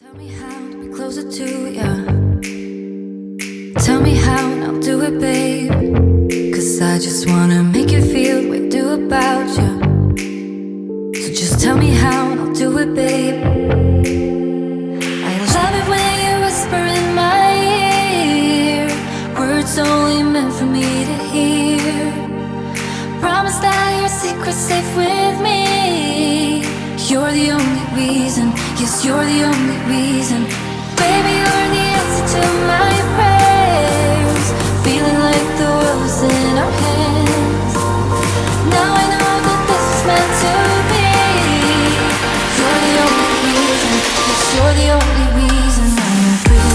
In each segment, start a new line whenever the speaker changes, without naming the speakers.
Tell me how to be closer to ya. Tell me how and I'll do it, babe. Cause I just wanna make you feel what I do about ya. So just tell me how and I'll do it, babe. I love it when you whisper in my ear words only meant for me to hear. Promise that your secret's safe with me. You're the only reason, yes, you're the only reason. Baby, you're the answer to my prayers. Feeling like the world's in our hands. Now I know that this is meant to be. You're the only reason, yes, you're the only reason I am free.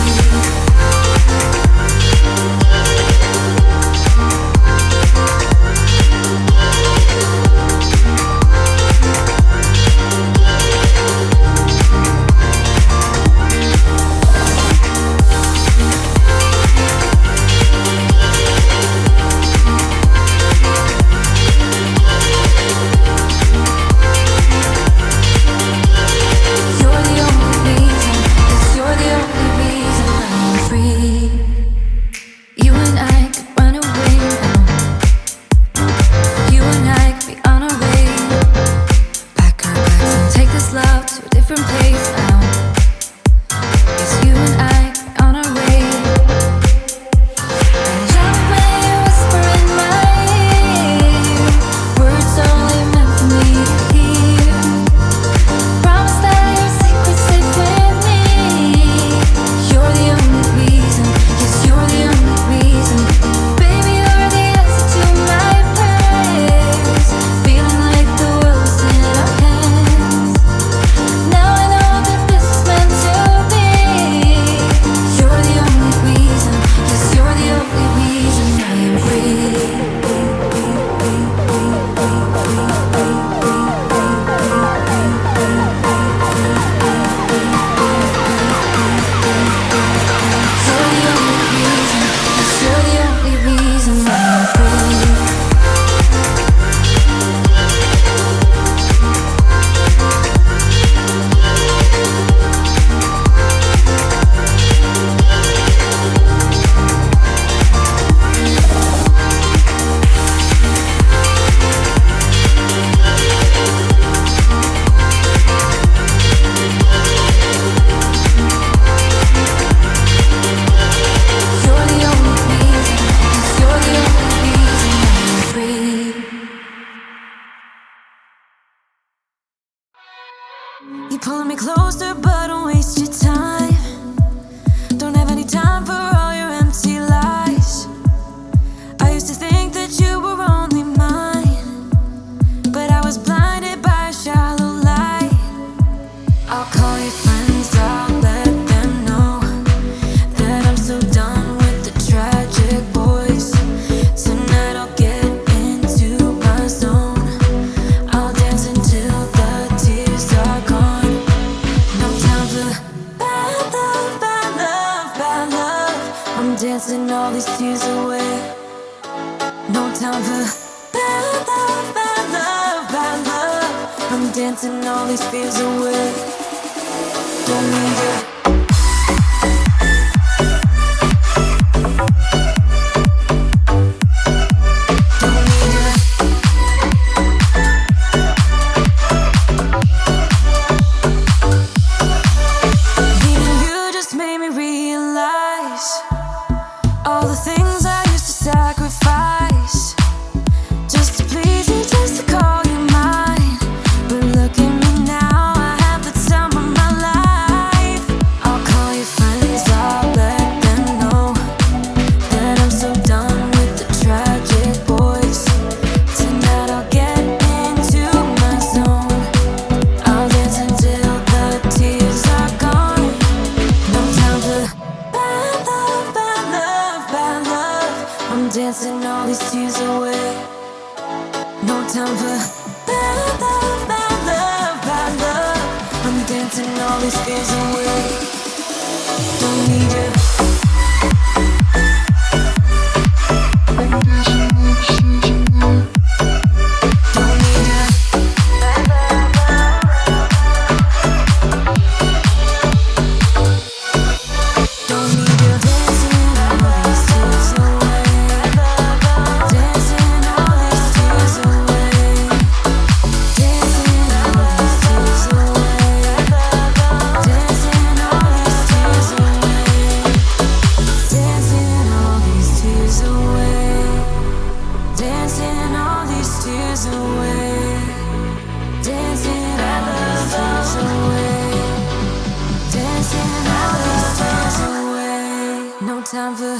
time for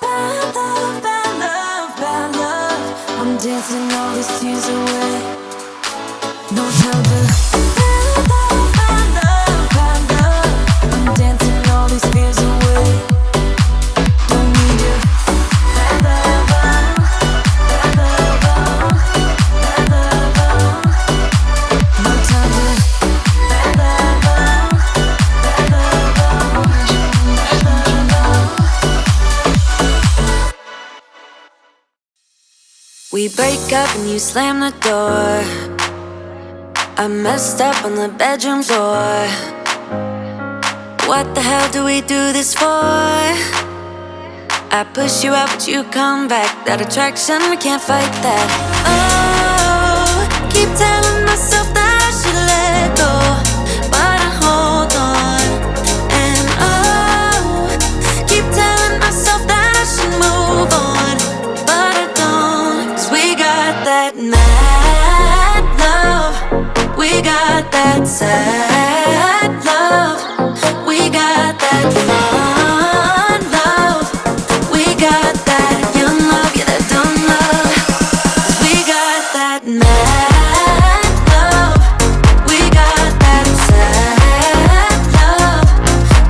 bad love, bad love, bad love. I'm dancing all these tears away. No time for bad love, bad love, bad love. I'm dancing all these fears away. Don't need you. Bad love, bad love, bad love. No time for bad love, bad love. We break up and you slam the door. I messed up on the bedroom floor. What the hell do we do this for? I push you out but you come back. That attraction, we can't fight that. Oh, keep telling myself that I should let go, but I hold on. And oh, keep telling myself that I should move on, but I don't. 'Cause we got that mad love, we got that sad love, we got that fun love, we got that young love, yeah, that dumb love. 'Cause we got that mad love, we got that sad love,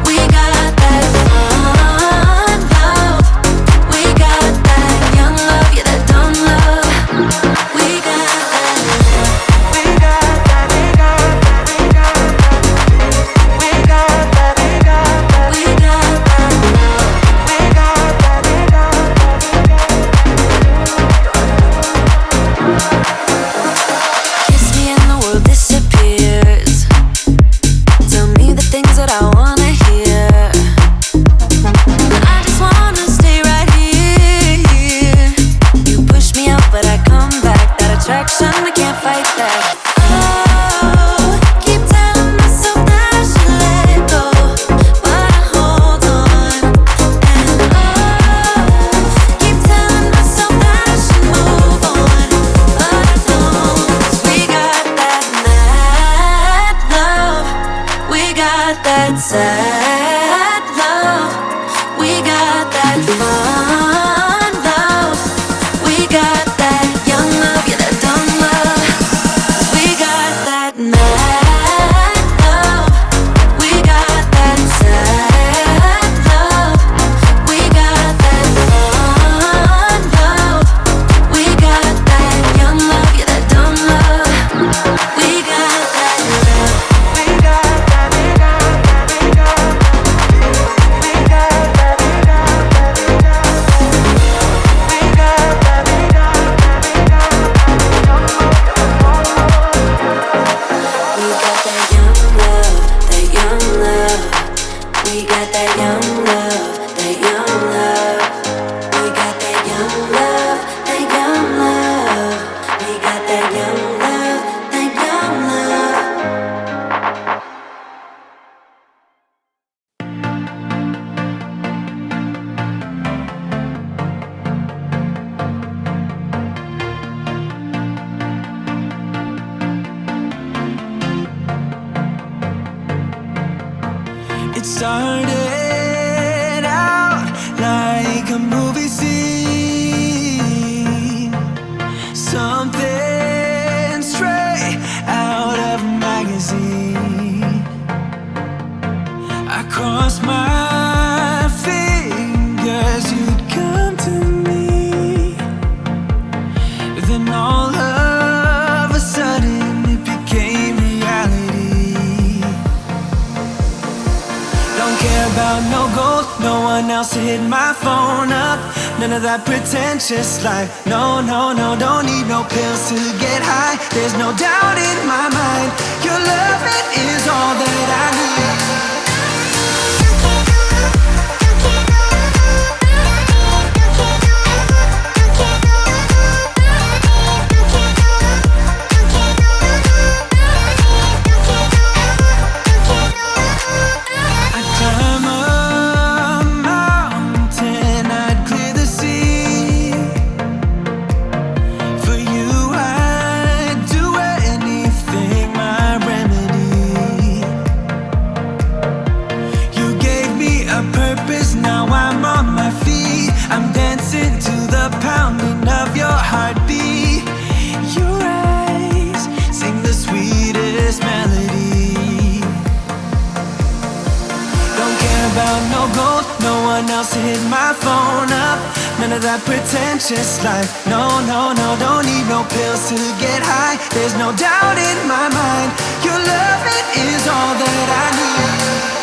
we got that fun love, we got that young love, yeah, that dumb love. We got that love, we got that, we got that, we got that, we got that, we got that, we got that love, we got that, we got that. Kiss me and the world disappears. Tell me the things that I wanna hear. I just wanna stay right here. You push me out, but I come back. That attraction, we can't fight that. Oh, keep telling myself that I should let go, but I hold on. And oh, keep telling myself that I should move on, but I don't. 'Cause we got that mad love, we got that sad love, we got that fun love, we got that young love, yeah, that dumb love. 'Cause we got that mad love, we got that sad love, we got that fun love, we got that young love, yeah, that dumb love. We got that love, we got that, we got that, we got that, we got that, we got that, we got that, we got that, we got that, we got that. We got that young love, that young love. We got that young love, that young love. We got that young love, that young love. We got that young love, that young love.
It started out like a movie scene, something straight out of a magazine. I crossed my fingers you'd come to me, then all of a sudden it became reality. Don't care about no gold, no one else to hit my phone up. None of that pretentious life. No, no, no, don't need no pills to get high. There's no doubt in my mind, your love, it is all that I need. I'd climb a mountain, I'd clear the sea. For you I'd do anything, my remedy. about no gold, no one else to hit my phone up. None of that pretentious life. No, no, no, don't need no pills to get high. There's no doubt in my mind. Your love, it is all that I need.